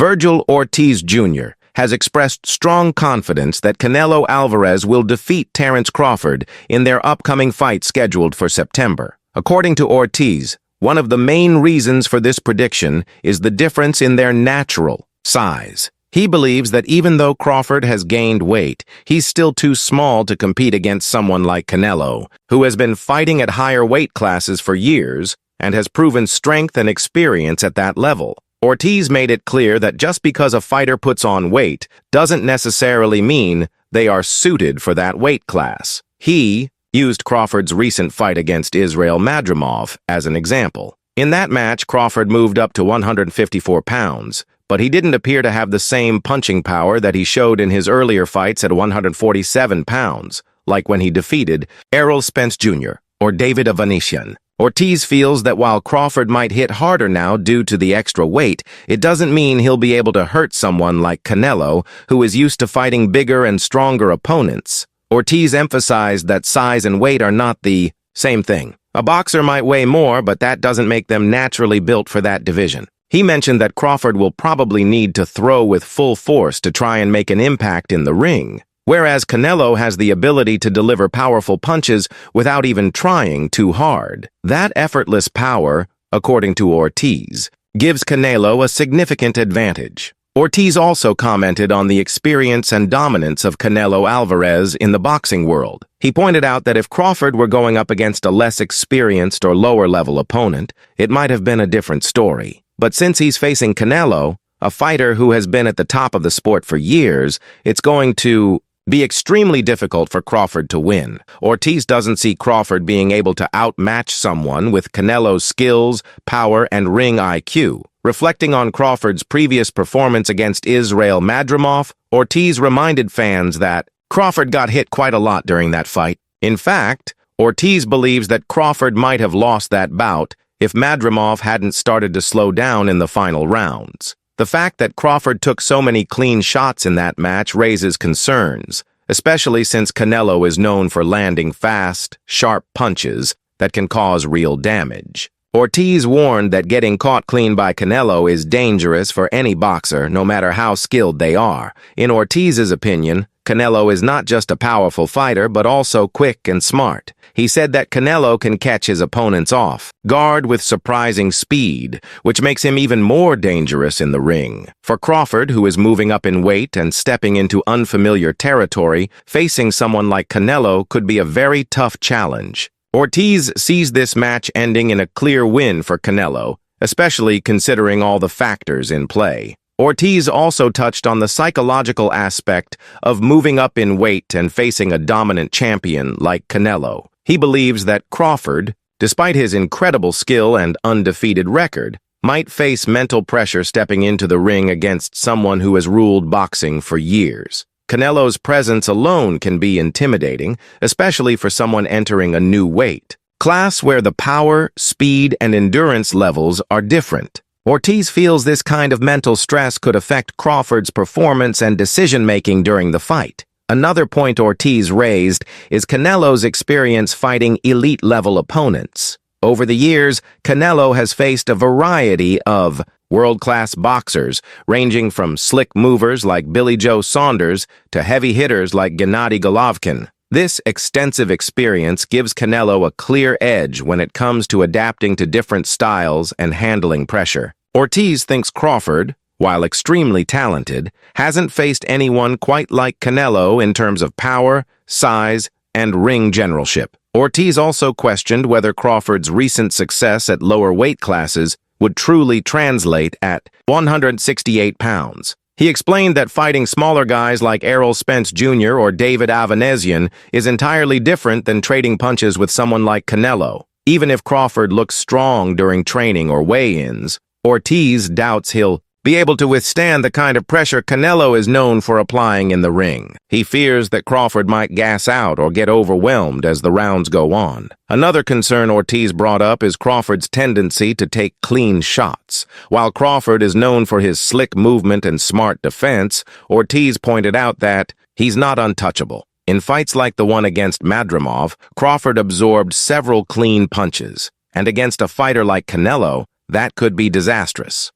Vergil Ortiz Jr. has expressed strong confidence that Canelo Alvarez will defeat Terence Crawford in their upcoming fight scheduled for September. According to Ortiz, one of the main reasons for this prediction is the difference in their natural size. He believes that even though Crawford has gained weight, he's still too small to compete against someone like Canelo, who has been fighting at higher weight classes for years and has proven strength and experience at that level. Ortiz made it clear that just because a fighter puts on weight doesn't necessarily mean they are suited for that weight class. He used Crawford's recent fight against Israel Madrimov as an example. In that match, Crawford moved up to 154 pounds, but he didn't appear to have the same punching power that he showed in his earlier fights at 147 pounds, like when he defeated Errol Spence Jr. or David Avanesyan. Ortiz feels that while Crawford might hit harder now due to the extra weight, it doesn't mean he'll be able to hurt someone like Canelo, who is used to fighting bigger and stronger opponents. Ortiz emphasized that size and weight are not the same thing. A boxer might weigh more, but that doesn't make them naturally built for that division. He mentioned that Crawford will probably need to throw with full force to try and make an impact in the ring, whereas Canelo has the ability to deliver powerful punches without even trying too hard. That effortless power, according to Ortiz, gives Canelo a significant advantage. Ortiz also commented on the experience and dominance of Canelo Alvarez in the boxing world. He pointed out that if Crawford were going up against a less experienced or lower-level opponent, it might have been a different story. But since he's facing Canelo, a fighter who has been at the top of the sport for years, it's going to be extremely difficult for Crawford to win. Ortiz doesn't see Crawford being able to outmatch someone with Canelo's skills, power, and ring IQ. Reflecting on Crawford's previous performance against Israel Madrimov, Ortiz reminded fans that Crawford got hit quite a lot during that fight. In fact, Ortiz believes that Crawford might have lost that bout if Madrimov hadn't started to slow down in the final rounds. The fact that Crawford took so many clean shots in that match raises concerns, especially since Canelo is known for landing fast, sharp punches that can cause real damage. Ortiz warned that getting caught clean by Canelo is dangerous for any boxer, no matter how skilled they are. In Ortiz's opinion, Canelo is not just a powerful fighter, but also quick and smart. He said that Canelo can catch his opponents off guard with surprising speed, which makes him even more dangerous in the ring. For Crawford, who is moving up in weight and stepping into unfamiliar territory, facing someone like Canelo could be a very tough challenge. Ortiz sees this match ending in a clear win for Canelo, especially considering all the factors in play. Ortiz also touched on the psychological aspect of moving up in weight and facing a dominant champion like Canelo. He believes that Crawford, despite his incredible skill and undefeated record, might face mental pressure stepping into the ring against someone who has ruled boxing for years. Canelo's presence alone can be intimidating, especially for someone entering a new weight class where the power, speed, and endurance levels are different. Ortiz feels this kind of mental stress could affect Crawford's performance and decision-making during the fight. Another point Ortiz raised is Canelo's experience fighting elite-level opponents. Over the years, Canelo has faced a variety of world-class boxers, ranging from slick movers like Billy Joe Saunders to heavy hitters like Gennady Golovkin. This extensive experience gives Canelo a clear edge when it comes to adapting to different styles and handling pressure. Ortiz thinks Crawford, while extremely talented, hasn't faced anyone quite like Canelo in terms of power, size, and ring generalship. Ortiz also questioned whether Crawford's recent success at lower weight classes would truly translate at 168 pounds. He explained that fighting smaller guys like Errol Spence Jr. or David Avanesyan is entirely different than trading punches with someone like Canelo. Even if Crawford looks strong during training or weigh-ins, Ortiz doubts he'll be able to withstand the kind of pressure Canelo is known for applying in the ring. He fears that Crawford might gas out or get overwhelmed as the rounds go on. Another concern Ortiz brought up is Crawford's tendency to take clean shots. While Crawford is known for his slick movement and smart defense, Ortiz pointed out that he's not untouchable. In fights like the one against Madrimov, Crawford absorbed several clean punches, and against a fighter like Canelo, that could be disastrous.